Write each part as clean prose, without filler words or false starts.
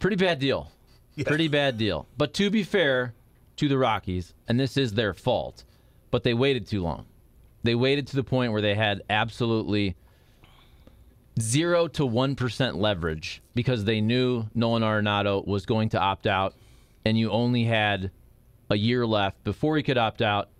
Pretty bad deal. Pretty bad deal. But to be fair to the Rockies, and this is their fault, but they waited too long. They waited to the point where they had absolutely 0 to 1% leverage because they knew Nolan Arenado was going to opt out, and you only had a year left before he could opt out.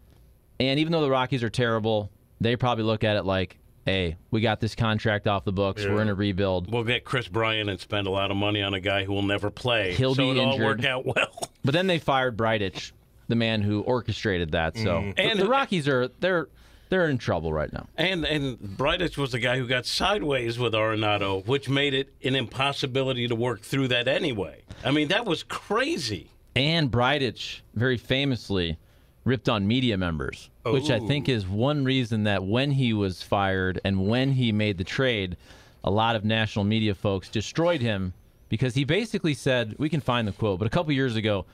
And even though the Rockies are terrible, they probably look at it like, hey, we got this contract off the books. Yeah. We're in a rebuild. We'll get Chris Bryant and spend a lot of money on a guy who will never play. He'll be injured. It'll all work out well. But then they fired Bridich, the man who orchestrated that. So and the Rockies they're in trouble right now. And Bridich was the guy who got sideways with Arenado, which made it an impossibility to work through that anyway. I mean, that was crazy. And Bridich, very famously, ripped on media members, which I think is one reason that when he was fired and when he made the trade, a lot of national media folks destroyed him because he basically said, we can find the quote, but a couple years ago,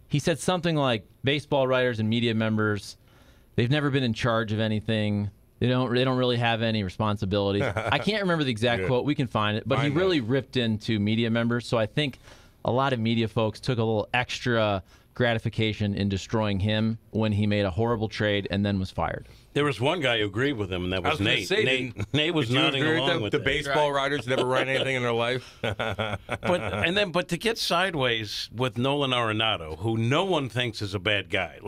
he said something like, baseball writers and media members, they've never been in charge of anything. They don't really have any responsibilities. I can't remember the exact quote. We can find it. But he really ripped into media members. So I think a lot of media folks took a little extra gratification in destroying him when he made a horrible trade and then was fired. There was one guy who agreed with him, and that was Nate. Nate was nodding along with the baseball writers never write anything in their life. But to get sideways with Nolan Arenado, who no one thinks is a bad guy.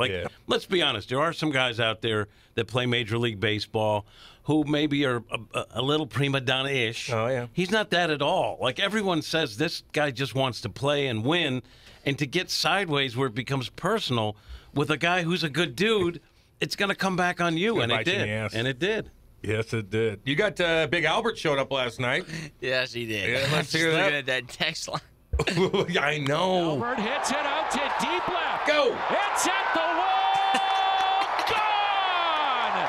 Let's be honest. There are some guys out there that play Major League Baseball who maybe are a little prima donna-ish. Oh, yeah. He's not that at all. Like, everyone says this guy just wants to play and win, and to get sideways where it becomes personal with a guy who's a good dude, it's going to come back on you, and it did. And it did. Yes, it did. You got Big Albert showed up last night. Yes, he did. Yeah, let's hear that. Looking at that text line. I know. Albert hits it out to deep left. Go. It's at the wall. Gone.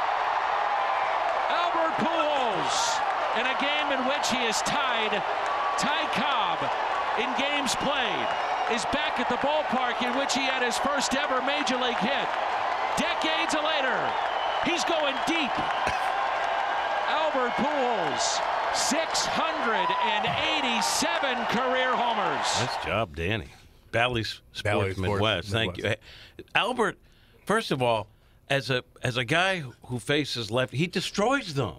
Albert Pujols, in a game in which he is tied. Ty Cobb, in games played, is back at the ballpark in which he had his first ever Major League hit. Decades later, he's going deep. Albert Pujols, 687 career homers. Nice job, Danny. Bally Sports Midwest. Thank you. Albert, first of all, as a guy who faces left, he destroys them.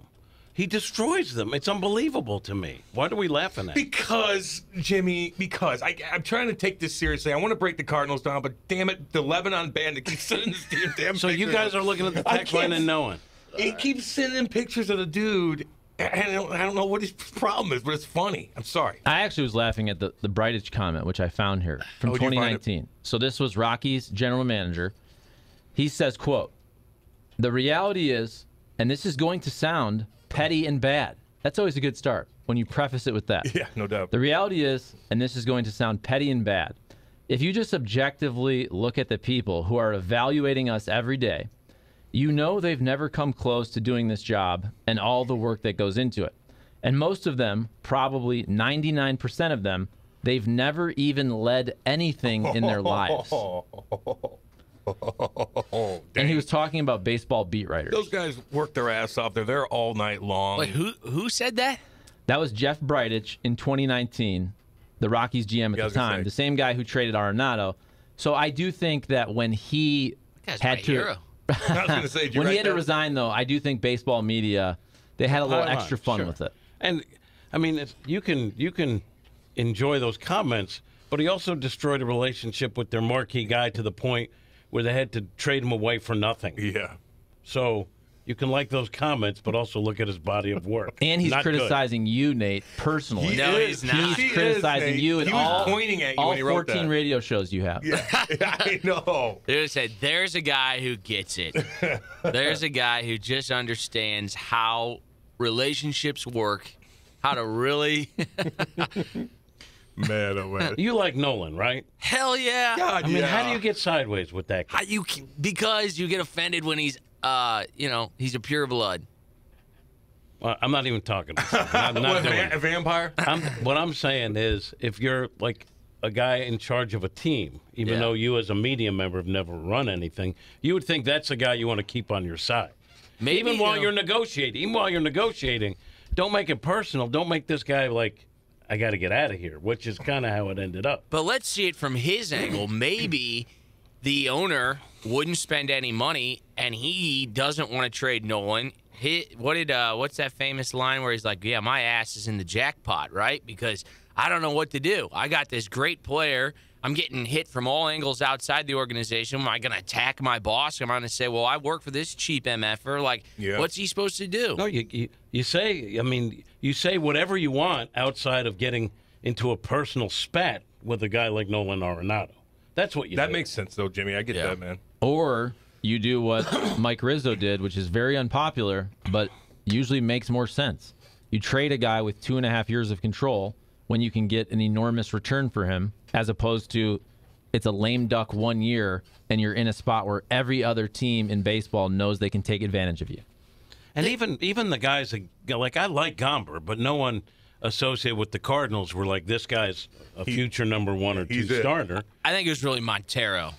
He destroys them. It's unbelievable to me. What are we laughing at? Because, Jimmy, I'm trying to take this seriously. I want to break the Cardinals down, but damn it, the Lebanon Bandit keeps sending this damn So you guys are looking at the text line and knowing. He keeps sending pictures of the dude, and I don't know what his problem is, but it's funny. I'm sorry. I actually was laughing at the Bridich comment, which I found here from 2019. So this was Rockies general manager. He says, quote, "The reality is, and this is going to sound petty and bad." That's always a good start when you preface it with that. Yeah, no doubt. The reality is, and this is going to sound petty and bad, if you just objectively look at the people who are evaluating us every day, you know they've never come close to doing this job and all the work that goes into it. And most of them, probably 99% of them, they've never even led anything in their lives. And he was talking about baseball beat writers. Those guys work their ass off. They're there all night long. Wait, who said that? That was Jeff Bridich in 2019, the Rockies GM at the time, the same guy who traded Arenado. So I do think that when he had to when he had to resign, though, I do think baseball media, they had a little extra fun with it. And I mean, you can enjoy those comments, but he also destroyed a relationship with their marquee guy to the point where they had to trade him away for nothing. Yeah. So you can like those comments, but also look at his body of work. And he's criticizing you, Nate, personally. He's not. He's criticizing you and all, pointing at you all when he wrote 14 that. radio shows you have. Yeah, I know. They said, there's a guy who gets it. There's a guy who just understands how relationships work, how to really... Man, oh man. You like Nolan, right? Hell yeah. God, I mean, how do you get sideways with that guy? Because you get offended when he's, he's a pure blood. Well, I'm not even talking. I'm not doing a vampire? What I'm saying is, if you're like a guy in charge of a team, even though you as a media member have never run anything, you would think that's a guy you want to keep on your side. Maybe, even while you're negotiating, don't make it personal. Don't make this guy like I got to get out of here, which is kind of how it ended up. But let's see it from his angle. Maybe the owner wouldn't spend any money, and he doesn't want to trade Nolan. What's that famous line where he's like, yeah, my ass is in the jackpot, right? Because I don't know what to do. I got this great player. I'm getting hit from all angles outside the organization. Am I going to attack my boss? Am I going to say, well, I work for this cheap MFer? Like, what's he supposed to do? No, you say whatever you want outside of getting into a personal spat with a guy like Nolan Arenado. That's what you do. That makes sense, though, Jimmy. I get that, man. Or you do what Mike Rizzo did, which is very unpopular, but usually makes more sense. You trade a guy with 2.5 years of control when you can get an enormous return for him, as opposed to it's a lame duck 1 year and you're in a spot where every other team in baseball knows they can take advantage of you. And even the guys that, like, I like Gomber, but no one associated with the Cardinals were like, this guy's a future number 1 or 2 starter. I think it was really Montero.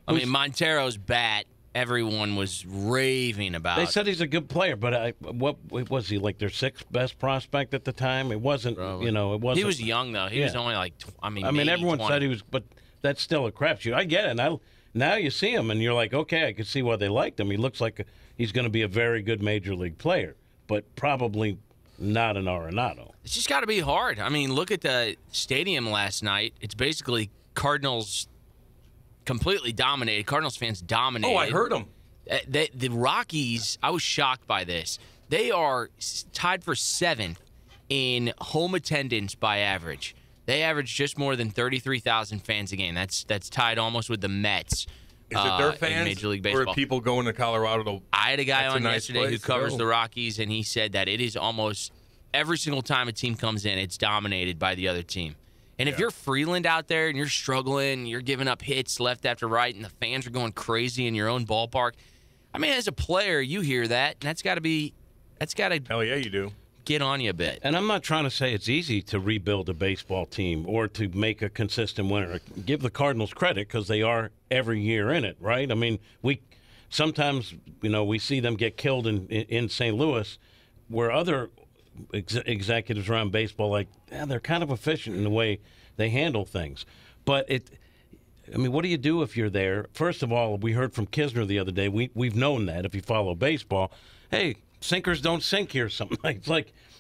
I mean, Montero's bat, everyone was raving about. They said he's a good player, but what was he, like their 6th best prospect at the time? It wasn't, Probably. it wasn't. He was young, though. He was only like, maybe everyone 20. said he was, but that's still a crapshoot. I get it. Now you see him, and you're like, okay, I can see why they liked him. He looks like he's going to be a very good major league player, but probably not an Arenado. It's just got to be hard. I mean, look at the stadium last night. It's basically Cardinals completely dominated. Cardinals fans dominated. Oh, I heard them. The Rockies, I was shocked by this. They are tied for 7th in home attendance by average. They average just more than 33,000 fans a game. That's tied almost with the Mets. Is it their fans in Major League Baseball? or people going to Colorado? I had a guy on yesterday who place covers the Rockies, and he said that it is almost every single time a team comes in, it's dominated by the other team. And if you're Freeland out there and you're struggling, you're giving up hits left after right, and the fans are going crazy in your own ballpark, I mean, as a player, you hear that, and that's got to Hell yeah, you do. get on you a bit. And I'm not trying to say it's easy to rebuild a baseball team or to make a consistent winner. Give the Cardinals credit because they are every year in it, right? I mean, we sometimes, we see them get killed in St. Louis, where other executives around baseball, they're kind of efficient in the way they handle things. But what do you do if you're there? First of all, we heard from Kisner the other day. We've known that if you follow baseball, hey, sinkers don't sink here. Something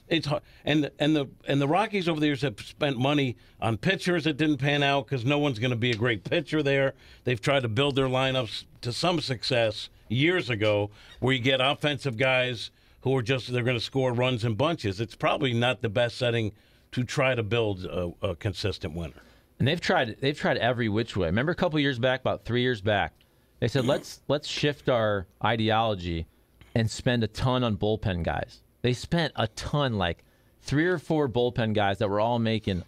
it's hard. And the Rockies over the years have spent money on pitchers that didn't pan out because no one's going to be a great pitcher there. They've tried to build their lineups to some success years ago, where you get offensive guys who are they're going to score runs in bunches. It's probably not the best setting to try to build a consistent winner. And they've tried every which way. Remember a couple years back, about 3 years back, they said let's shift our ideology and spend a ton on bullpen guys. They spent a ton, like 3 or 4 bullpen guys that were all making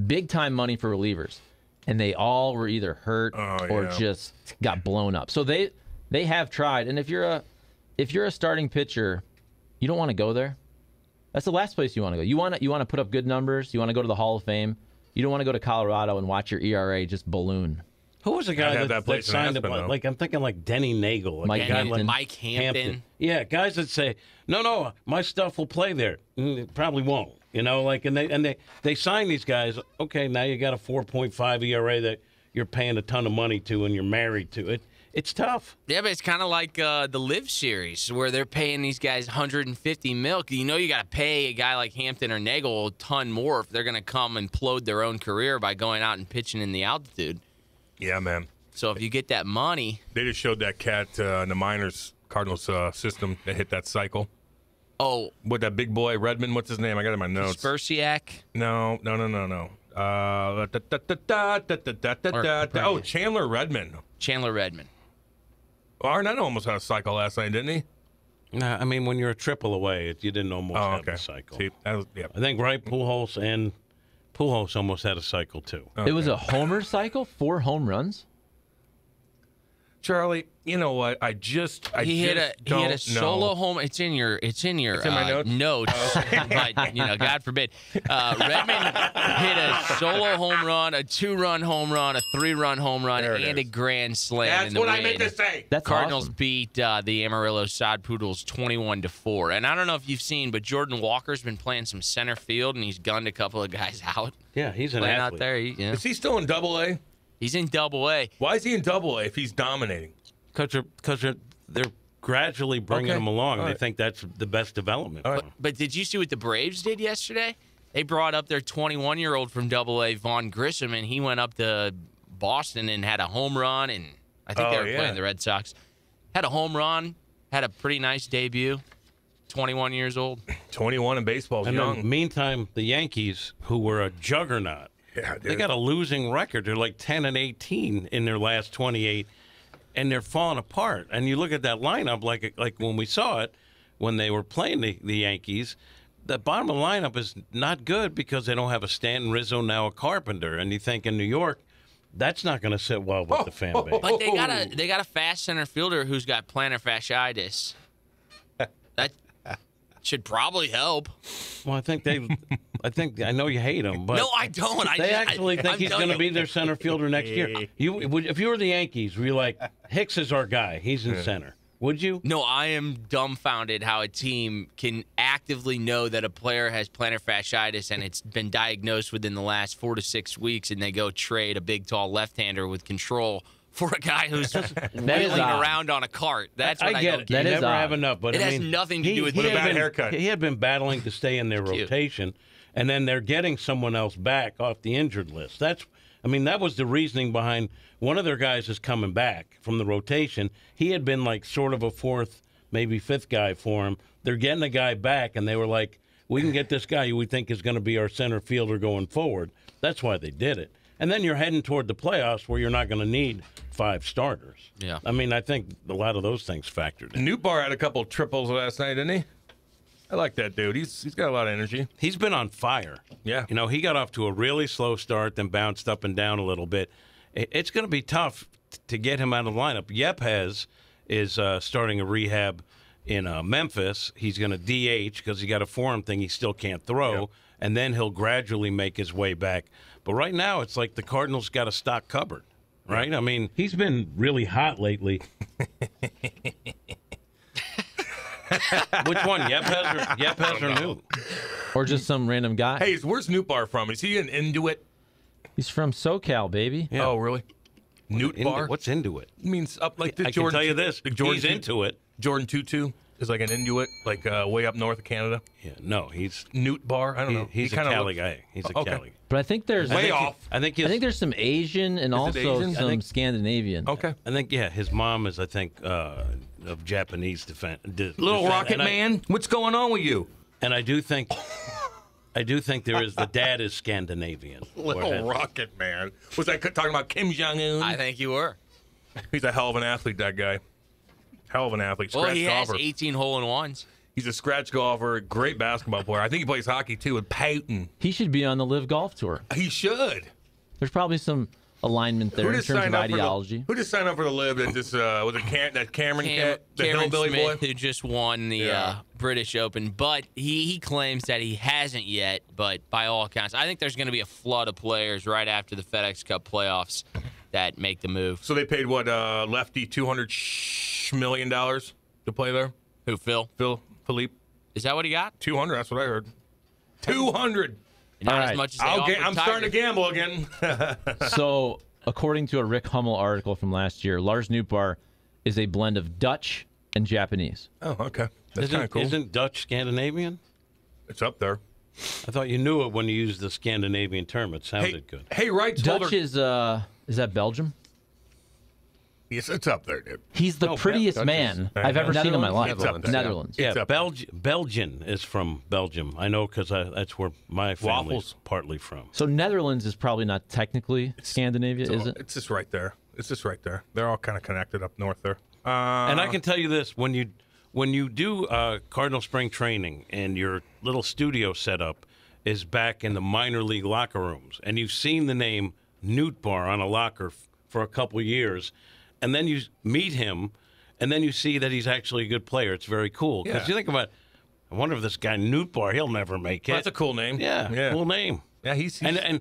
big time money for relievers, and they all were either hurt or just got blown up. So they have tried. And if you're a starting pitcher, you don't want to go there. That's the last place you want to go. You want to put up good numbers. You want to go to the Hall of Fame. You don't want to go to Colorado and watch your ERA just balloon. Who was the guy that signed Aspen, up? I'm thinking like Denny Nagel, Mike Hampton. Yeah, guys that say, no, my stuff will play there. It probably won't. And they sign these guys. Okay, now you got a 4.5 ERA that you're paying a ton of money to, and you're married to it. It's tough. Yeah, but it's kind of like the Live series where they're paying these guys $150 million. You got to pay a guy like Hampton or Nagel a ton more if they're going to come and implode their own career by going out and pitching in the altitude. Yeah, man. So if you get that money. They just showed that cat in the minors Cardinals system that hit that cycle. Oh. With that big boy, Redmond, what's his name? I got it in my notes. Spersiak? No. Chandler Redmond. Chandler Redmond. Arenado almost had a cycle last night, didn't he? Nah, when you're a triple away, you didn't almost have a cycle. See, I think Pujols almost had a cycle too. Okay. It was a homer cycle, 4 home runs. Charlie, you know what? He hit a solo home. It's in your in my notes? But God forbid. Redmond hit a solo home run, a 2-run home run, a 3-run home run, and a grand slam. That's in the what win. I meant to say. That's Cardinals awesome. beat the Amarillo Sod Poodles 21-4. And I don't know if you've seen, but Jordan Walker's been playing some center field, and he's gunned a couple of guys out. Yeah, he's an Playing athlete. out there. Is he still in Double-A? He's in Double-A. Why is he in Double-A if he's dominating? Because they're gradually bringing him along. All They right. think that's the best development. All right. But did you see what the Braves did yesterday? They brought up their 21-year-old from Double-A, Vaughn Grissom, and he went up to Boston and had a home run. And I think they were playing the Red Sox. Had a home run, had a pretty nice debut. 21 years old. 21 in baseball is And young. then, meantime, the Yankees, who were a juggernaut, Yeah, they dude. got a losing record. They're like 10-18 in their last 28, and they're falling apart. And you look at that lineup, like when we saw it, when they were playing the Yankees, the bottom of the lineup is not good because they don't have a Stanton, Rizzo, now a Carpenter. And you think in New York, that's not going to sit well with the fan base. But they got a fast center fielder who's got plantar fasciitis. That should probably help. Well, I know you hate him, but No, I don't. they actually think he's going to be their center fielder next year. If you were the Yankees, were you like, Hicks is our guy, he's in center? Would you? No, I am dumbfounded how a team can actively know that a player has plantar fasciitis and it's been diagnosed within the last 4 to 6 weeks, and they go trade a big, tall left-hander with control for a guy who's wheeling odd. around on a cart. That's what I get don't it. get. That You is never odd. have enough, but It I has mean, nothing to do with he the had bad been- haircut. He had been battling to stay in their Cute. rotation, and then they're getting someone else back off the injured list. That was the reasoning behind one of their guys is coming back from the rotation. He had been like sort of a fourth, maybe fifth guy for him. They're getting a guy back, and they were like, we can get this guy who we think is going to be our center fielder going forward. That's why they did it. And then you're heading toward the playoffs where you're not going to need 5 starters. Yeah. I mean, I think a lot of those things factored in. Newbar had a couple triples last night, didn't he? I like that dude. He's got a lot of energy. He's been on fire. Yeah. You know, he got off to a really slow start, then bounced up and down a little bit. It's going to be tough to get him out of the lineup. Yepes is starting a rehab in Memphis. He's going to DH because he got a forearm thing he still can't throw, Yep. and then he'll gradually make his way back. But right now, it's like the Cardinals got a stock cupboard, right? I mean, he's been really hot lately. Which one, Yepes or Newt? Or just some random guy. Hey, where's Newbar from? Is he an Inuit? He's from SoCal, baby. Yeah. Oh, really? Newtbar? What's into it? Means up like the I Jordan. can tell you this. The Jordan He's into it. Jordan Tutu is like an Inuit, like way up north of Canada. Yeah, no, he's Newtbar? I don't know. he's He a kinda Cali looks- guy. He's a Okay. Cali. But I think there's Way off. I think there's some Asian and it also Asian? I some think- Scandinavian. Okay. I think his mom is of Japanese Little Rocket and Man, what's going on with you? And I do think the dad is Scandinavian. Little Rocket Man. Was I talking about Kim Jong-un? I think you were. He's a hell of an athlete, that guy. Hell of an athlete. Well, Scratch he has golfer. 18 hole-in-ones. He's a scratch golfer, great basketball player. I think he plays hockey, too, with Peyton. He should be on the Live Golf Tour. He should. There's probably some alignment there in terms of ideology. Who just signed up for the Live? That just was it that Cameron cat, the Cameron hillbilly Smith, boy? who just won the Yeah. British Open, but he claims that he hasn't yet. But by all accounts, I think there's going to be a flood of players right after the FedEx Cup playoffs that make the move. So they paid what lefty $200 million to play there. Who, Philippe, Is that what he got? 200. That's what I heard. 200. Not All as right. much as they offered I'm starting to Tiger. gamble again. So, according to a Rick Hummel article from last year, Lars Nootbaar is a blend of Dutch and Japanese. Oh, okay. That's kind of cool. Isn't Dutch Scandinavian? It's up there. I thought you knew it when you used the Scandinavian term. It sounded good. Hey, Wright told Dutch her. is that Belgium? Yes, it's up there, dude. He's the No, prettiest Dutch man is- I've ever seen in my life. It's up there. Netherlands. It's Yeah, up there. Belgian is from Belgium. I know because that's where my family's Waffles. partly from. So Netherlands is probably not technically Scandinavia, is it? It's just right there. It's just right there. They're all kind of connected up north there. And I can tell you this: when you do Cardinal spring training and your little studio setup is back in the minor league locker rooms, and you've seen the name Nootbaar on a locker for a couple years, and then you meet him, and then you see that he's actually a good player. It's very cool. Because you think about, I wonder if this guy Nootbaar, he'll never make it. Well, that's a cool name. Yeah, cool name. Yeah, he's and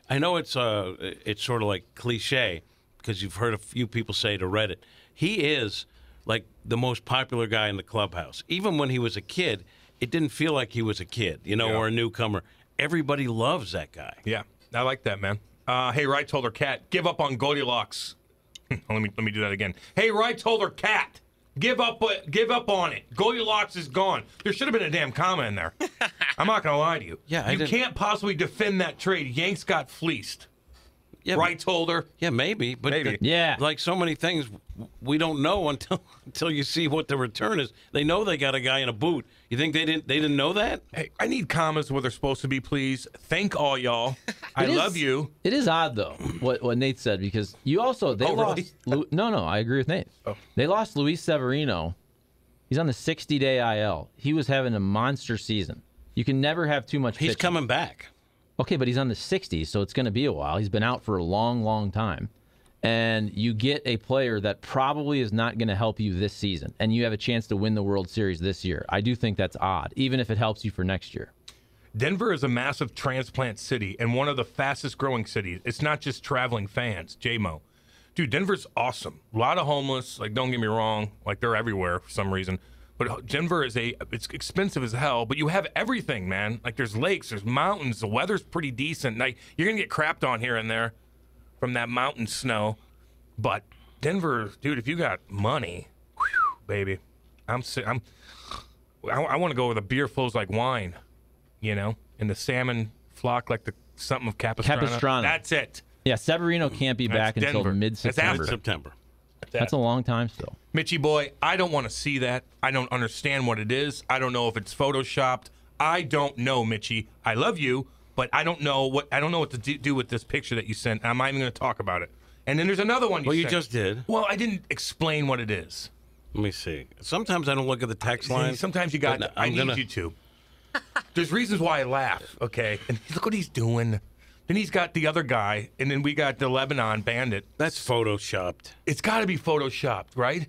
I know it's sort of like cliche because you've heard a few people say to Reddit, he is like the most popular guy in the clubhouse. Even when he was a kid, it didn't feel like he was a kid, or a newcomer. Everybody loves that guy. Yeah, I like that, man. Hey, Right told her cat, give up on Goldilocks. let me do that again. Hey, Right told her cat, give up on it. Goldilocks is gone. There should have been a damn comma in there. I'm not gonna lie to you. Yeah, you can't possibly defend that trade. Yanks got fleeced. Yeah, Right told her. Yeah, maybe, but Yeah, like so many things, we don't know until you see what the return is. They know they got a guy in a boot. You think they didn't know that? Hey, I need commas where they're supposed to be, please. Thank all y'all. I love you. It is odd though what Nate said, because you also they lost. Really? No, I agree with Nate. Oh. They lost Luis Severino. He's on the 60-day IL. He was having a monster season. You can never have too much. He's pitching. coming back. Okay, but he's on the 60s, so it's going to be a while. He's been out for a long, long time. And you get a player that probably is not going to help you this season, and you have a chance to win the World Series this year. I do think that's odd, even if it helps you for next year. Denver is a massive transplant city and one of the fastest growing cities. It's not just traveling fans, J-Mo. Dude, Denver's awesome. A lot of homeless, like, don't get me wrong, like, they're everywhere for some reason. But Denver it's expensive as hell, but you have everything, man. Like, there's lakes, there's mountains, the weather's pretty decent. Like, you're going to get crapped on here and there from that mountain snow. But Denver, dude, if you got money, whew, baby, I want to go where the beer flows like wine, and the salmon flock like something of Capistrano. Capistrano. That's it. Yeah, Severino can't be back until Denver. mid-September. September. That's a long time still. Mitchie boy, I don't want to see that. I don't understand what it is. I don't know if it's photoshopped. I don't know, Mitchie. I love you, but I don't know what to do with this picture that you sent. I'm not even going to talk about it. And then there's another one you Well, you sent. just did. Well, I didn't explain what it is. Let me see. Sometimes I don't look at the text line. Sometimes you got. I need you to. There's reasons why I laugh. Okay, and look what he's doing. Then he's got the other guy, and then we got the Lebanon bandit. That's photoshopped. It's got to be photoshopped, right?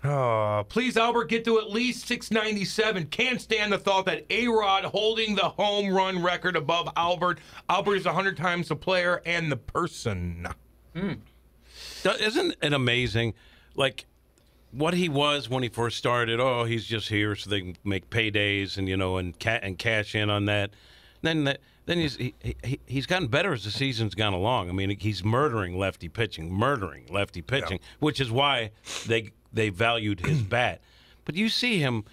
Oh, please, Albert, get to at least 697. Can't stand the thought that A-Rod holding the home run record above Albert. Albert is 100 times the player and the person. Isn't it amazing? Like, what he was when he first started. Oh, he's just here so they can make paydays and cash in on that. Then he's gotten better as the season's gone along. I mean, he's murdering lefty pitching, which is why they valued his bat. But you see him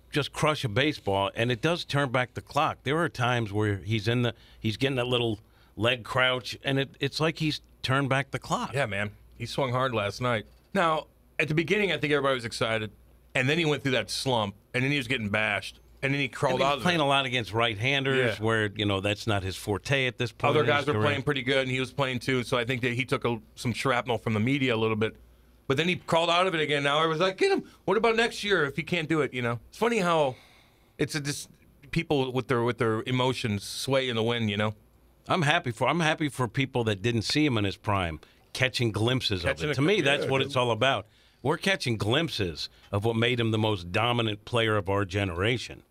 just crush a baseball, and it does turn back the clock. There are times where he's getting that little leg crouch, and it's like he's turned back the clock. Yeah, man. He swung hard last night. Now, at the beginning, I think everybody was excited, and then he went through that slump, and then he was getting bashed. And then he crawled out of it. He's playing a lot against right-handers where, that's not his forte at this point. Other guys were playing pretty good, and he was playing too. So I think that he took some shrapnel from the media a little bit. But then he crawled out of it again. Now I was like, get him. What about next year if he can't do it, It's funny how it's just people with their emotions sway in the wind, I'm happy for people that didn't see him in his prime, catching glimpses of it. To me, that's what it's all about. We're catching glimpses of what made him the most dominant player of our generation.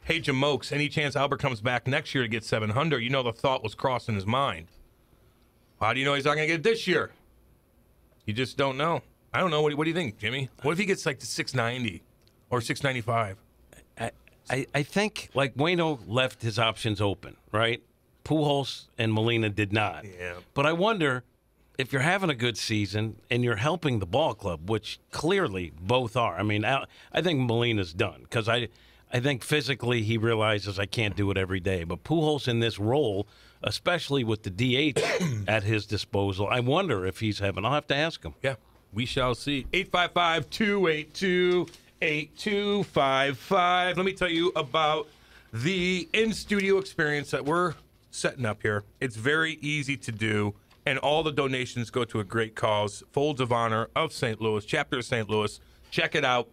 Hey, Jamokes, any chance Albert comes back next year to get 700? The thought was crossing his mind. How do you know he's not going to get it this year? You just don't know. I don't know. What do you think, Jimmy? What if he gets like to 690 or 695? I think, like, Waino left his options open, right? Pujols and Molina did not. Yeah. But I wonder if you're having a good season and you're helping the ball club, which clearly both are. I mean, I think Molina's done because I think physically he realizes I can't do it every day. But Pujols in this role, especially with the DH at his disposal, I wonder if he's having. I'll have to ask him. Yeah, we shall see. 855-282-8255. Let me tell you about the in-studio experience that we're setting up here. It's very easy to do. And all the donations go to a great cause, Folds of Honor of St. Louis, chapter of St. Louis. Check it out.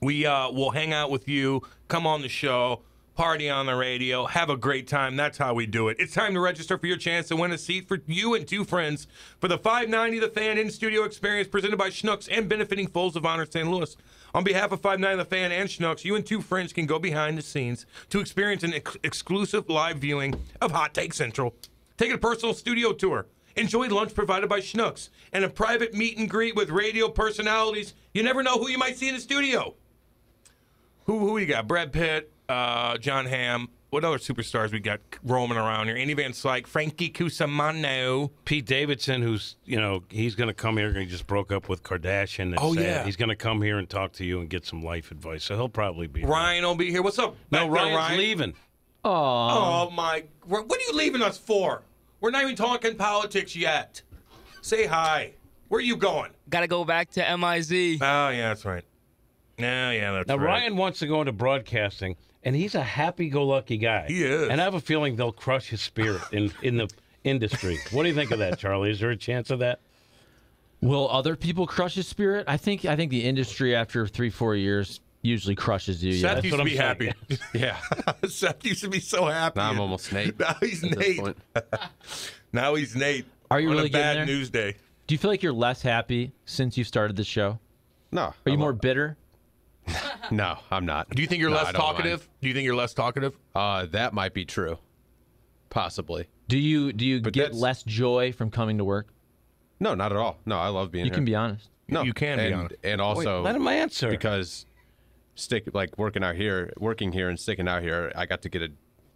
We will hang out with you, come on the show, party on the radio, have a great time. That's how we do it. It's time to register for your chance to win a seat for you and 2 friends for the 590 The Fan in-studio experience presented by Schnucks and benefiting Folds of Honor St. Louis. On behalf of 590 The Fan and Schnucks, you and 2 friends can go behind the scenes to experience an exclusive live viewing of Hot Take Central. Take a personal studio tour. Enjoy lunch provided by Schnucks and a private meet and greet with radio personalities. You never know who you might see in the studio. Who we got? Brad Pitt, John Hamm. What other superstars we got roaming around here? Andy Van Slyke, Frankie Cusimano. Pete Davidson, who's, he's going to come here. He just broke up with Kardashian. Yeah. He's going to come here and talk to you and get some life advice. So he'll probably be Ryan will be here. What's up? No, back there, Ryan's Ryan? leaving. Oh, my. What are you leaving us for? We're not even talking politics yet. Say hi. Where are you going? Got to go back to MIZ. Oh, yeah, that's right. Yeah, that's Now, right. Ryan wants to go into broadcasting, and he's a happy-go-lucky guy. He is. And I have a feeling they'll crush his spirit in the industry. What do you think of that, Charlie? Is there a chance of that? Will other people crush his spirit? I think the industry after 3-4 years usually crushes you. Seth Yeah. used to be happy. Yeah. Seth used to be so happy. Now I'm almost Nate. Now he's at this Nate. point. Now he's Nate. Are you on really a getting bad there? news day? Do you feel like you're less happy since you started the show? No. Are you more bitter? No, I'm not. Do you think you're No, less I don't talkative? Do you think you're less talkative? mind. That might be true. Possibly. Do you But get that's- less joy from coming to work? No, not at all. No, I love being You here. can be honest. No, You can be honest. And also, Let him answer. because working here and sticking out here, I got to get a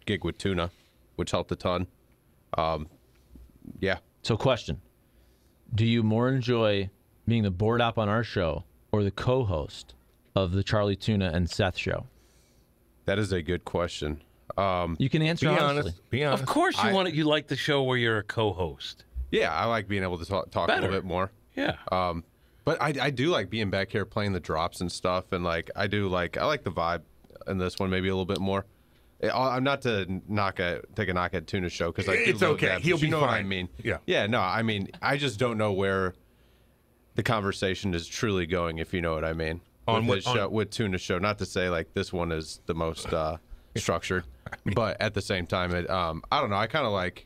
gig with Tuna, which helped a ton. Yeah. So, question: do you more enjoy being the board op on our show or the co-host of the Charlie Tuna and Seth show? That is a good question. You can answer Be honestly. honest. Be honest. Of course you like the show where you're a co-host. Yeah, I like being able to talk a Better. little bit more. Yeah. But I do like being back here playing the drops and stuff, and I like the vibe in this one maybe a little bit more. I'm not to take a knock at Tuna's show because It's okay. He'll be know what I fine. mean. Yeah. Yeah. No, I mean I just don't know where the conversation is truly going, if you know what I mean. With Tuna's show. Not to say this one is the most structured, but at the same time, I don't know. I kind of like.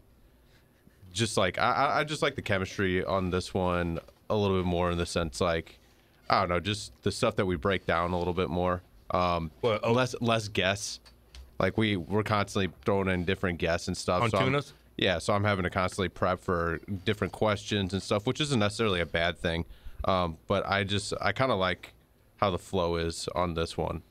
I just like the chemistry on this one a little bit more in the sense I don't know, just the stuff that we break down a little bit more. Less guests. We're constantly throwing in different guests and stuff. On Tunas? Yeah, so I'm having to constantly prep for different questions and stuff, which isn't necessarily a bad thing. But I kind of like how the flow is on this one.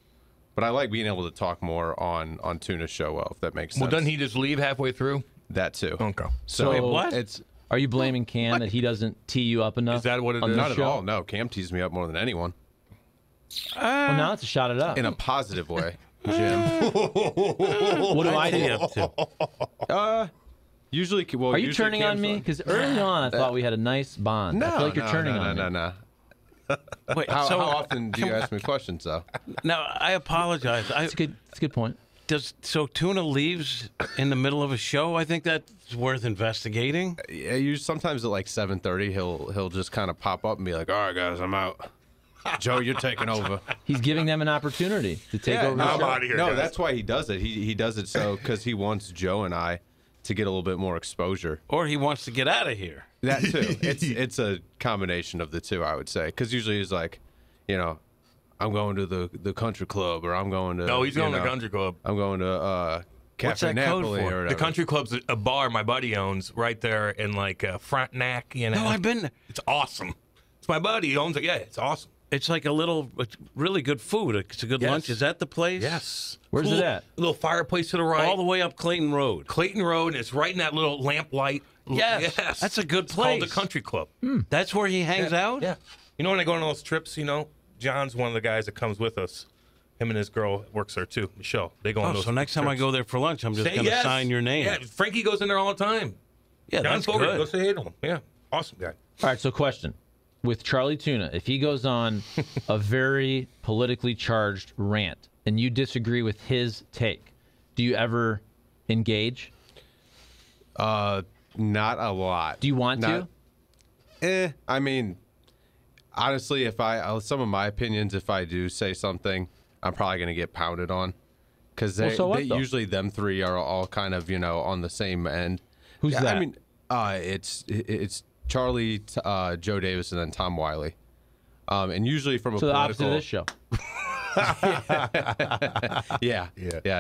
But I like being able to talk more on Tuna's show, if that makes sense. Well, doesn't he just leave halfway through? That too. Okay. So Wait, what? Are you blaming Cam that he doesn't tee you up enough? Is that what it on is? the Not at show? all. No, Cam teased me up more than anyone Well, now it's a shot it up. in a positive way. Jim. What do I do? Up to? Usually, well, Are you usually turning on Cam's me? Because early on, I thought we had a nice bond. No, I feel like you're turning on me. No. Wait, How so often do you ask me questions, though? now I apologize. It's a good point. So Tuna leaves in the middle of a show? I think that's worth investigating. Yeah, sometimes at 7:30, he'll just kind of pop up and be like, "All right, guys, I'm out." Joe, you're taking over. He's giving them an opportunity to take over. no, the I'm show. out of here, No, guys. that's why he does it. He does it so because he wants Joe and I to get a little bit more exposure. Or he wants to get out of here. That too. It's a combination of the two, I would say. Because usually he's like, I'm going to the country club, or I'm going to. No, he's going to the country club. I'm going to What's Cafe that code Napoli for? or The whatever. country club's a bar my buddy owns right there in Frontenac. No, I've been. It's awesome. It's my buddy. He owns it. Yeah, it's awesome. It's like it's really good food. It's a good Yes. lunch. Is that the place? Yes. Where's it at? A little fireplace to the right. All the way up Clayton Road. Clayton Road, and it's right in that little lamplight. Yes. That's a good It's called the place. Country Club. That's where he hangs out? Yeah. You know when I go on those trips, John's one of the guys that comes with us. Him and his girl works there too, Michelle. They go on Oh, those so next time I trips. go there for lunch, I'm just Say going to yes. sign your name. Yeah, Frankie goes in there all the time. Yeah, John that's Fogarty, good. go say hey to him. Yeah, awesome guy. All right, so question. With Charlie Tuna, if he goes on a very politically charged rant and you disagree with his take, do you ever engage? Not a lot. Do you want to? I mean, honestly, if some of my opinions, if I do say something, I'm probably going to get pounded on. because usually them three are all kind of on the same end. Who's that? I mean, it's Charlie, Joe Davis, and then Tom Wiley. And usually from a so political... the opposite of this show. Yeah.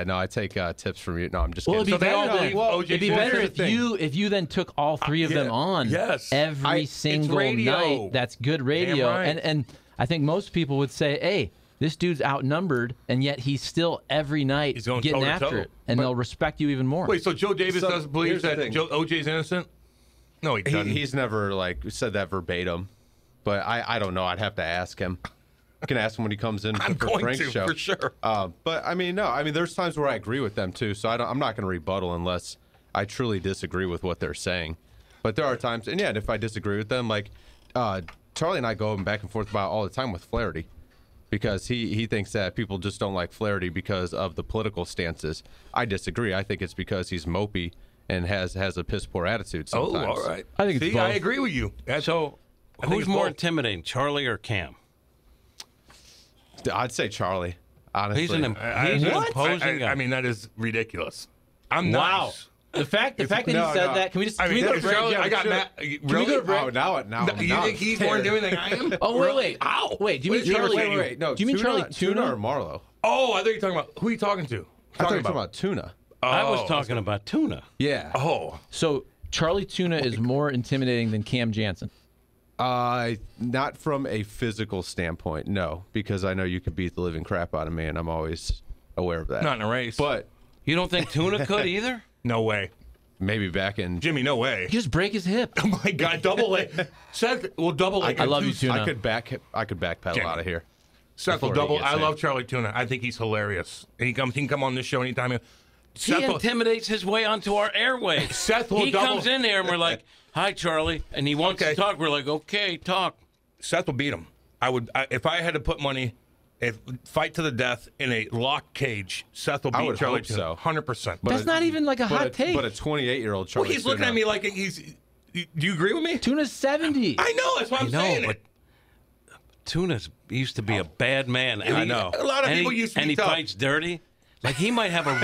No, I take tips from you. No, I'm just kidding. It'd be better if you then took all three of them on every single night. That's good radio. Right. And I think most people would say, hey, this dude's outnumbered, and yet he's still every night getting after it, and they'll respect you even more. Wait, so Joe Davis doesn't believe that OJ's innocent? No, he doesn't. He's never said that verbatim, but I don't know. I'd have to ask him. I can ask him when he comes in for Frank's show. For sure. But I mean, no. I mean, there's times where I agree with them too. So I'm not going to rebuttal unless I truly disagree with what they're saying. But there are times, and if I disagree with them, like Charlie and I go back and forth about it all the time with Flaherty, because he thinks that people just don't like Flaherty because of the political stances. I disagree. I think it's because he's mopey and has a piss poor attitude sometimes. Oh, all right. I think it's both. I agree with you. So who's more intimidating, Charlie or Cam? I'd say Charlie. Honestly, he's an imposing guy. I mean, that is ridiculous. I'm wow. nice. The fact that he said that. Can we just? Can we go to break? Charlie, I got mad. Can we go to break? Oh, now you think he's more intimidating than I am? Oh wait. Ow. Wait. Do you mean Charlie? Wait. No. Do you mean Charlie Tuna or Marlowe? Oh, I thought you were talking about who are you talking to? I thought you were talking about Tuna. I was talking about Tuna. Yeah. Oh. So Charlie Tuna is more intimidating than Cam Jansen. Not from a physical standpoint, no, because I know you could beat the living crap out of me, and I'm always aware of that. Not in a race. But you don't think Tuna could either? No way. Maybe back in Jimmy, no way. You just break his hip. Oh my God, double leg. Seth will double leg. I love you, Tuna. I could backpedal Jimmy. out of here. Seth will double. I love Charlie Tuna. I think he's hilarious. And he can come on this show anytime. He intimidates his way onto our airwaves. Seth will he comes in there and we're like, "Hi, Charlie," and he wants to talk. We're like, "Okay, talk." Seth will beat him. If I had to put money, fight to the death in a locked cage, Seth will beat Charlie Tuna. So 100%. That's not even like a hot take. But a 28-year-old Charlie. Well, he's looking at me like he's. Do you agree with me? Tuna's 70. I know. That's what I'm saying. But Tuna used to be a bad man. I know. A lot of people used to be and he tough. fights dirty. Like he might have a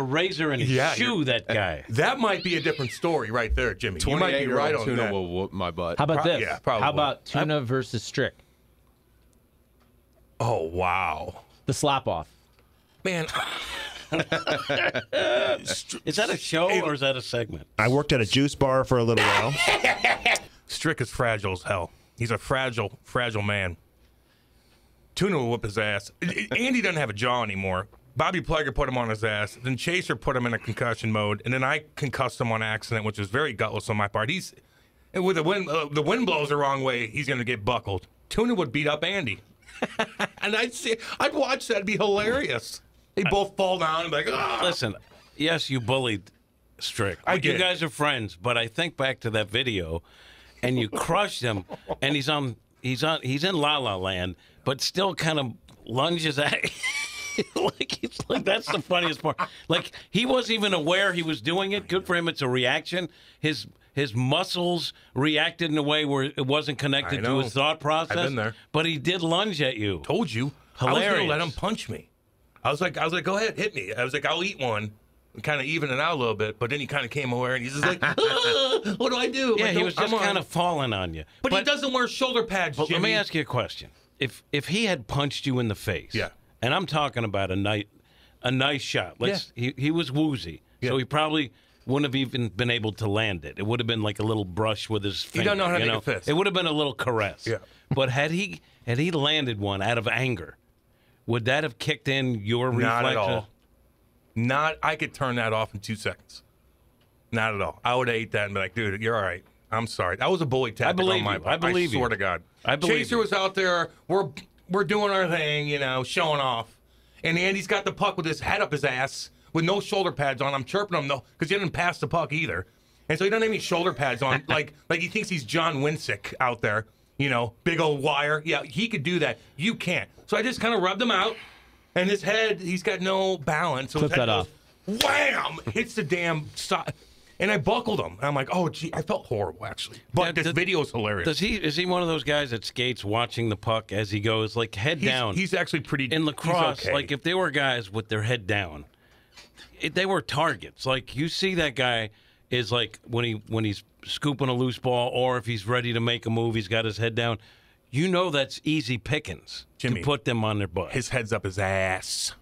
razor in his shoe. That guy. That might be a different story right there, Jimmy. You might be right on Tuna that. will whoop my butt. How about this? Yeah, probably. How about Tuna versus Strick? Oh wow, the slap off. Man, is that a show or is that a segment? I worked at a juice bar for a little while. Strick is fragile as hell. He's a fragile man. Tuna will whip his ass. Andy doesn't have a jaw anymore. Bobby Plager put him on his ass. Then Chaser put him in a concussion mode, and then I concussed him on accident, which was very gutless on my part. And with the wind blows the wrong way, he's going to get buckled. Tuna would beat up Andy, and I'd watch that. It'd be hilarious. They both fall down and be like, ah. Listen, yes, you bullied Strick. You guys are friends, but I think back to that video, and you crushed him, and he's in La La Land, but still kind of lunges at like that's the funniest part. Like he wasn't even aware he was doing it. Good for him. It's a reaction. His muscles reacted in a way where it wasn't connected to his thought process. I've been there. But he did lunge at you. Told you. Hilarious. I was going to let him punch me. I was like, go ahead, hit me. I was like, I'll eat one. Kind of even it out a little bit, but then he kind of came aware and he's just like, what do I do? Yeah, like, he was just kind of falling on you. But he doesn't wear shoulder pads, Jimmy. Let me ask you a question. If he had punched you in the face, and I'm talking about a nice shot. He was woozy, so he probably wouldn't have even been able to land it. It would have been like a little brush with his finger. He doesn't know how to make a fist. It would have been a little caress. Yeah. But had he landed one out of anger, would that have kicked in your reflex? Not at all. I could turn that off in 2 seconds. Not at all. I would have ate that and be like, dude, you're all right. I'm sorry. That was a bully tactic on my part. I believe you. I swear to God. I believe Chaser you. was out there. We're doing our thing, showing off. And Andy's got the puck with his head up his ass with no shoulder pads on. I'm chirping him, though, because he didn't pass the puck either. And so he doesn't have any shoulder pads on. like he thinks he's John Winsick out there, big old wire. Yeah, he could do that. You can't. So I just kind of rubbed him out. And his head, he's got no balance. So Clip his head that goes, off. Wham! Hits the damn side. And I buckled him. And I'm like, oh, gee, I felt horrible, actually. But this video is hilarious. Is he one of those guys that skates watching the puck as he goes, like head down? He's actually pretty. In lacrosse, okay. like if they were guys with their head down, they were targets. Like you see that guy is like when he's scooping a loose ball, or if he's ready to make a move, he's got his head down. You know that's easy pickings Jimmy, to put them on their butt. His head's up his ass.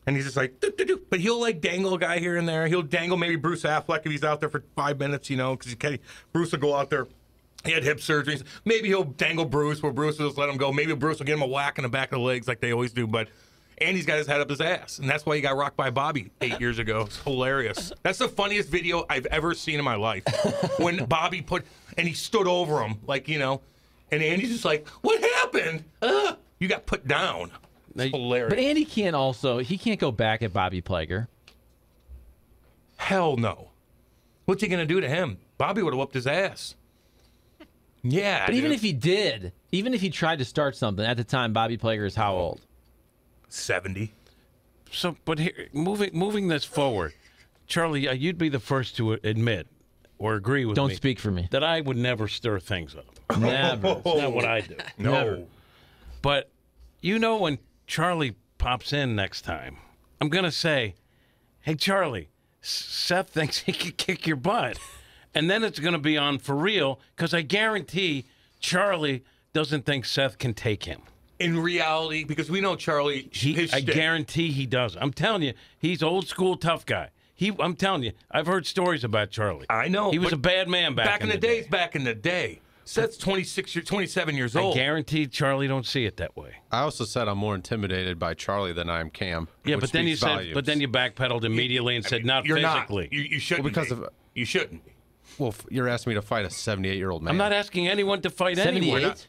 And he's just like, doo, doo, doo. But he'll like dangle a guy here and there. He'll dangle maybe Bruce Affleck if he's out there for 5 minutes, because Bruce will go out there. He had hip surgeries. Maybe he'll dangle Bruce where Bruce will just let him go. Maybe Bruce will get him a whack in the back of the legs like they always do. But Andy's got his head up his ass. And that's why he got rocked by Bobby 8 years ago. It's hilarious. That's the funniest video I've ever seen in my life. When Bobby and he stood over him, and Andy's just like, what happened? You got put down. It's hilarious. But Andy can't go back at Bobby Plager. Hell no. What's he going to do to him? Bobby would have whooped his ass. Yeah. But even if he did, even if he tried to start something, at the time, Bobby Plager is how old? 70. So, but here, moving this forward, Charlie, you'd be the first to admit or agree with me. Don't speak for me. That I would never stir things up. Never. It's not what I do. No. Never. But when Charlie pops in next time, I'm going to say, hey, Charlie, Seth thinks he could kick your butt. And then it's going to be on for real, because I guarantee Charlie doesn't think Seth can take him. In reality, because we know Charlie, I guarantee he does. I'm telling you, he's old school tough guy. I'm telling you, I've heard stories about Charlie. I know. He was a bad man back in the day. Back in the day. Seth's 27 years old. I guarantee Charlie don't see it that way. I also said I'm more intimidated by Charlie than I am Cam. Yeah, but then you backpedaled immediately and said not physically. You shouldn't. You shouldn't. Well, you're asking me to fight a 78-year-old man. I'm not asking anyone to fight anyone. 78?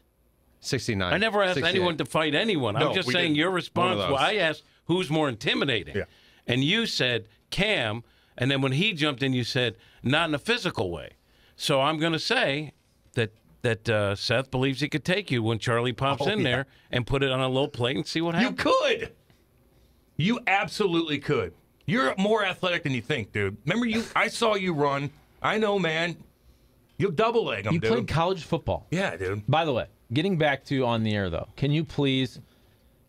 69. I never asked 68. anyone to fight anyone. No, I'm just we saying didn't. your response. Well, I asked who's more intimidating. Yeah. And you said Cam, and then when he jumped in, you said not in a physical way. So I'm going to say that Seth believes he could take you when Charlie pops in there and put it on a low plate and see what happens. You could. You absolutely could. You're more athletic than you think, dude. Remember I saw you run. I know, man. You'll double leg him, You dude. played college football. Yeah, dude. By the way, getting back to on the air, though, can you please,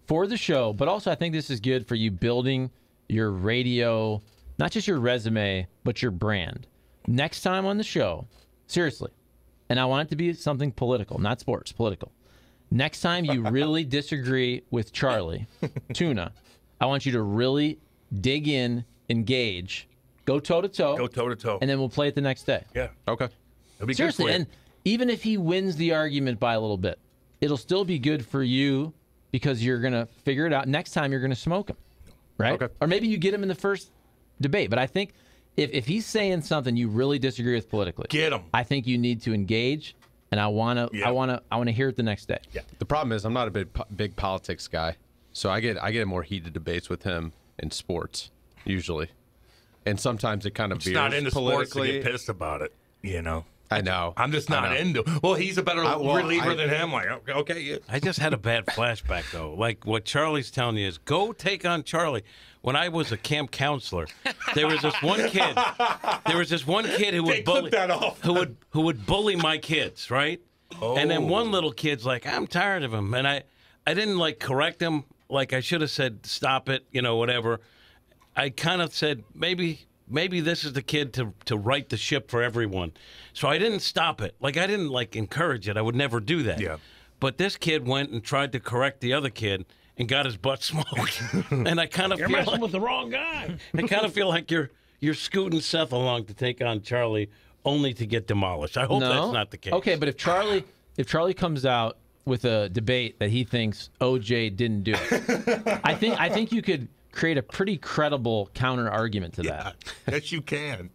for the show, but also I think this is good for you building your radio, not just your resume, but your brand. Next time on the show, seriously, and I want it to be something political, not sports, political. Next time you really disagree with Charlie, Tuna, I want you to really dig in, engage, go toe-to-toe. Go toe-to-toe. And then we'll play it the next day. Yeah. Okay. It'll be Seriously, good for you. and even if he wins the argument by a little bit, it'll still be good for you because you're going to figure it out. Next time, you're going to smoke him, right? Okay. Or maybe you get him in the first debate. But I think if he's saying something you really disagree with politically, Get him. I think you need to engage, and I want to hear it the next day. Yeah. The problem is I'm not a big politics guy, so I get in more heated debates with him in sports usually, and sometimes it kind of veers not into sports to politically. get pissed about it, I know. I'm just not into. Well, he's a better reliever than him. Like, okay, yeah. I just had a bad flashback, though. Like, what Charlie's telling you is go take on Charlie. When I was a camp counselor, there was this one kid. Who would bully. That off. Who would bully my kids, right? Oh. And then one little kid's like, I'm tired of him. And I didn't, correct him. Like, I should have said, stop it, whatever. I kind of said, maybe this is the kid to right the ship for everyone. So I didn't stop it. I didn't, encourage it. I would never do that. Yeah. But this kid went and tried to correct the other kid and got his butt smoked. And I kind of You're feel messing with the wrong guy. I kind of feel like you're scooting Seth along to take on Charlie only to get demolished. I hope that's not the case. Okay, but if Charlie comes out with a debate that he thinks OJ didn't do it, I think you could create a pretty credible counter argument to that. Yes, you can.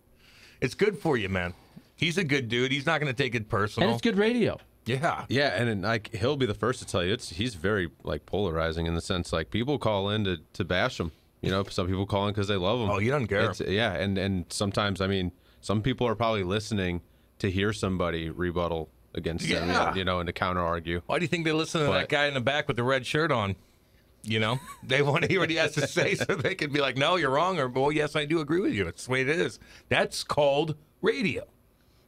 It's good for you, man. He's a good dude. He's not going to take it personal. And it's good radio. Yeah. Yeah, and he'll be the first to tell you he's very polarizing in the sense people call in to bash him. Some people call in because they love him. Oh, you don't care. Yeah, and sometimes some people are probably listening to hear somebody rebuttal against them, and to counter argue. Why do you think they listen to that guy in the back with the red shirt on? You know, they want to hear what he has to say so they can be like, no, you're wrong, or, well, yes, I do agree with you. That's the way it is. That's called radio.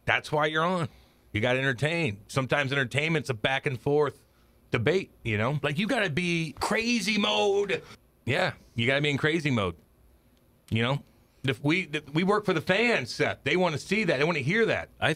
That's why you're on. You got to entertain. Sometimes entertainment's a back and forth debate, you know? Like, you got to be crazy mode. Yeah, you got to be in crazy mode. You know? If we work for the fans, Seth. They want to see that. They want to hear that. I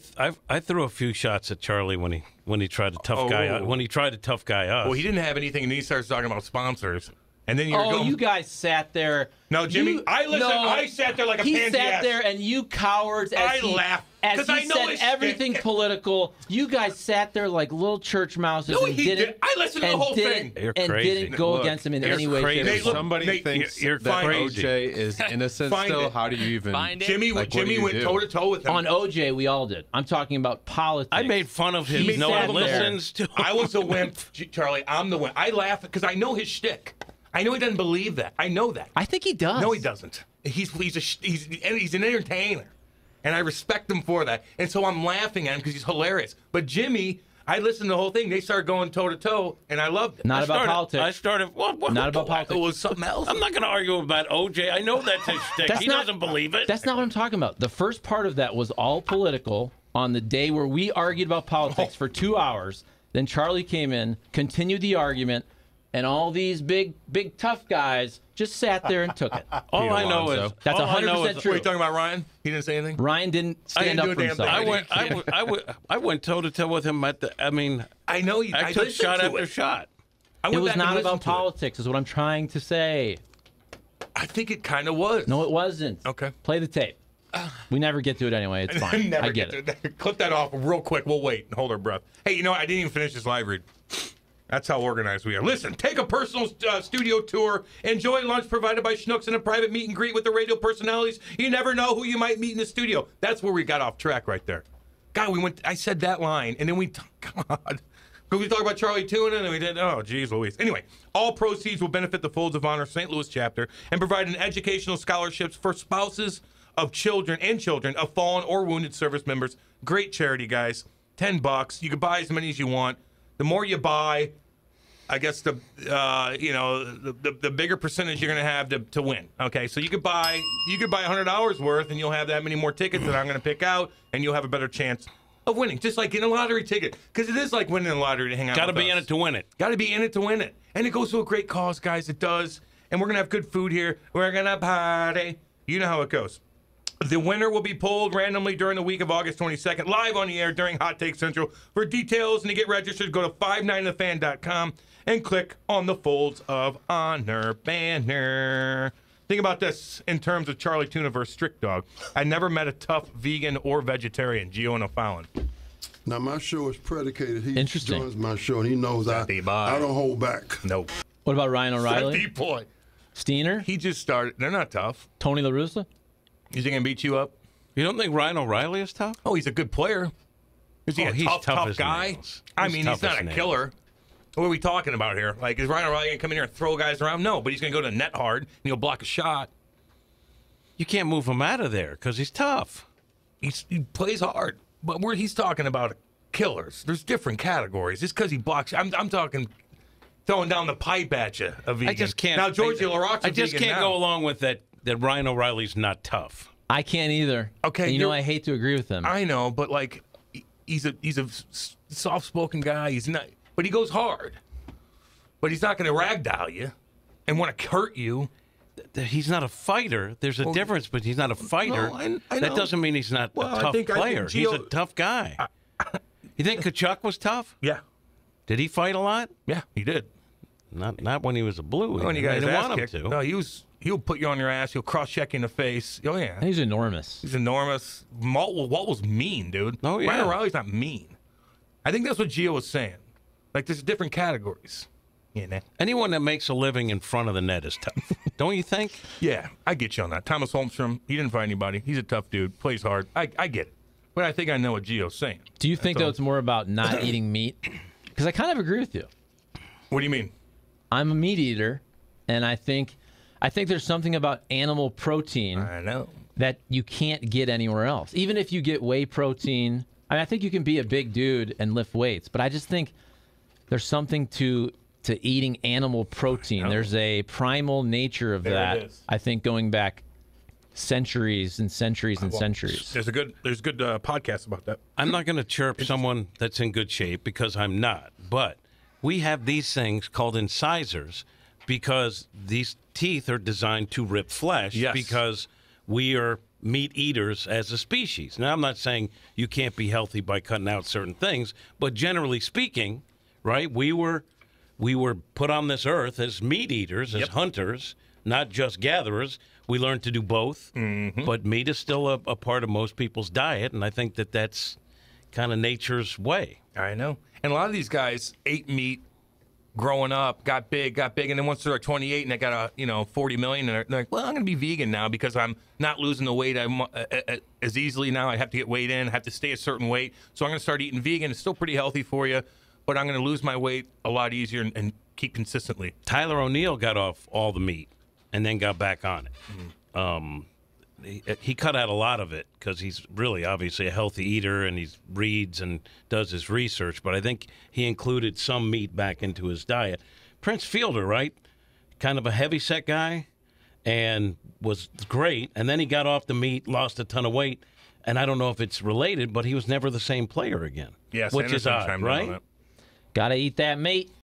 threw a few shots at Charlie when he tried to tough guy us. Well, he didn't have anything, and then he starts talking about sponsors. And then you're going. You guys sat there. No, Jimmy. I sat there like a pansy ass. He sat there, and you cowards. I laughed because I know said everything political. You guys sat there like little church mouses. No, and he did. I listened to the whole thing. You're and crazy. Didn't go against him in any way, shape, or form. Somebody thinks that OJ is innocent still. How do you even find it? Jimmy went toe to toe with him. On OJ, we all did. I'm talking about politics. I made fun of him. No one listens to him. I was a wimp, Charlie. I'm the wimp. I laugh because I know his shtick. I know he doesn't believe that. I know that. I think he does. No, he doesn't. He's an entertainer, and I respect him for that. And so I'm laughing at him because he's hilarious. But Jimmy, I listened to the whole thing. They started going toe to toe, and I loved it. Not about politics. I started. What? Not about politics. It was something else. I'm not going to argue about OJ. I know that's his shtick. He doesn't believe it. That's not what I'm talking about. The first part of that was all political on the day where we argued about politics for 2 hours. Then Charlie came in, continued the argument. And all these big tough guys just sat there and took it. All I know is that's 100% true. Were you talking about Ryan? He didn't say anything. Ryan didn't stand up for himself. I went toe to toe with him at the. I mean, I know. I took shot after shot. It was not about politics, is what I'm trying to say. I think it kind of was. No, it wasn't. Okay. Play the tape. We never get to it anyway. It's fine. I get it. Clip that off real quick. We'll wait and hold our breath. Hey, you know what? I didn't even finish this live read. That's how organized we are. Listen, take a personal studio tour. Enjoy lunch provided by Schnucks and a private meet and greet with the radio personalities. You never know who you might meet in the studio. That's where we got off track right there. God, I said that line, and then we talked about Charlie too, and then we did, oh, geez Louise. Anyway, all proceeds will benefit the Folds of Honor St. Louis chapter and provide an educational scholarships for spouses of children of fallen or wounded service members. Great charity, guys. $10. You can buy as many as you want. The more you buy, I guess the bigger percentage you're going to have to win. Okay, so you could buy $100 worth, and you'll have that many more tickets that I'm going to pick out, and you'll have a better chance of winning. Just like getting a lottery ticket, because it is like winning a lottery to hang out. Got to be in it to win it. Got to be in it to win it, and it goes to a great cause, guys. It does, and we're going to have good food here. We're going to party. You know how it goes. The winner will be pulled randomly during the week of August 22nd, live on the air during Hot Take Central. For details and to get registered, go to 59thefan.com and click on the Folds of Honor banner. Think about this in terms of Charlie Tuna versus Strict Dog. I never met a tough vegan or vegetarian, Gio and O'Fallon. Now, my show is predicated. He Interesting. joins my show, and he knows I don't hold back. Nope. What about Ryan O'Reilly? Seth boy. Steiner? He just started. They're not tough. Tony La Russa? Is he going to beat you up? You don't think Ryan O'Reilly is tough? Oh, he's a good player. Is he a tough guy? I mean, he's not a killer. What are we talking about here? Like, is Ryan O'Reilly going to come in here and throw guys around? No, but he's going to go to the net hard, and he'll block a shot. You can't move him out of there because he's tough. He plays hard. But he's talking about killers. There's different categories. Just because he blocks. I'm talking throwing down the pipe at you. A vegan. I just can't. Now, Georgie LaRocque's I just can't go along with that Ryan O'Reilly's not tough. I can't either. Okay, and you know I hate to agree with him. I know, but like, he's a soft-spoken guy. He's not, but he goes hard. But he's not going to ragdoll you and want to hurt you. He's not a fighter. There's a difference, but he's not a fighter. No, I that doesn't mean he's not a tough player. He's a tough guy. You think Kachuk was tough? Yeah. Did he fight a lot? Yeah, he did. Not when he was a blue. When you guys didn't want him to. No, he'll put you on your ass. He'll cross-check you in the face. Oh, yeah. He's enormous. He's enormous. Walt was mean, dude. Oh, yeah. Ryan O'Reilly's not mean. I think that's what Gio was saying. Like, there's different categories. You know? Anyone that makes a living in front of the net is tough. Don't you think? Yeah, I get you on that. Thomas Holmstrom, he didn't fight anybody. He's a tough dude. Plays hard. I get it. But I think I know what Gio's saying. Do you think, though, it's more about not eating meat? Because I kind of agree with you. What do you mean? I'm a meat eater, and I think there's something about animal protein I know. that you can't get anywhere else. Even if you get whey protein, I think you can be a big dude and lift weights, but I just think there's something to to eating animal protein. There's a primal nature of that, I think, going back centuries and centuries and centuries. There's good podcast about that. I'm not going to chirp someone that's in good shape because I'm not, but we have these things called incisors because these teeth are designed to rip flesh because we are meat eaters as a species. Now, I'm not saying you can't be healthy by cutting out certain things, but generally speaking, right, we were put on this earth as meat eaters, as hunters, not just gatherers. We learned to do both, but meat is still a part of most people's diet, and I think that that's kind of nature's way. I know. And a lot of these guys ate meat growing up, got big, and then once they're like 28 and they got a 40 million, and they're like, well, I'm going to be vegan now because I'm not losing the weight as easily now. I have to get weighed in, have to stay a certain weight, so I'm going to start eating vegan. It's still pretty healthy for you, but I'm going to lose my weight a lot easier and keep consistently. Tyler O'Neill got off all the meat and then got back on it. He cut out a lot of it because he's really obviously a healthy eater and he reads and does his research, but I think he included some meat back into his diet. Prince Fielder, right? Kind of a heavy-set guy and was great, and then he got off the meat, lost a ton of weight, and I don't know if it's related, but he was never the same player again, which is odd, right? Got to eat that meat.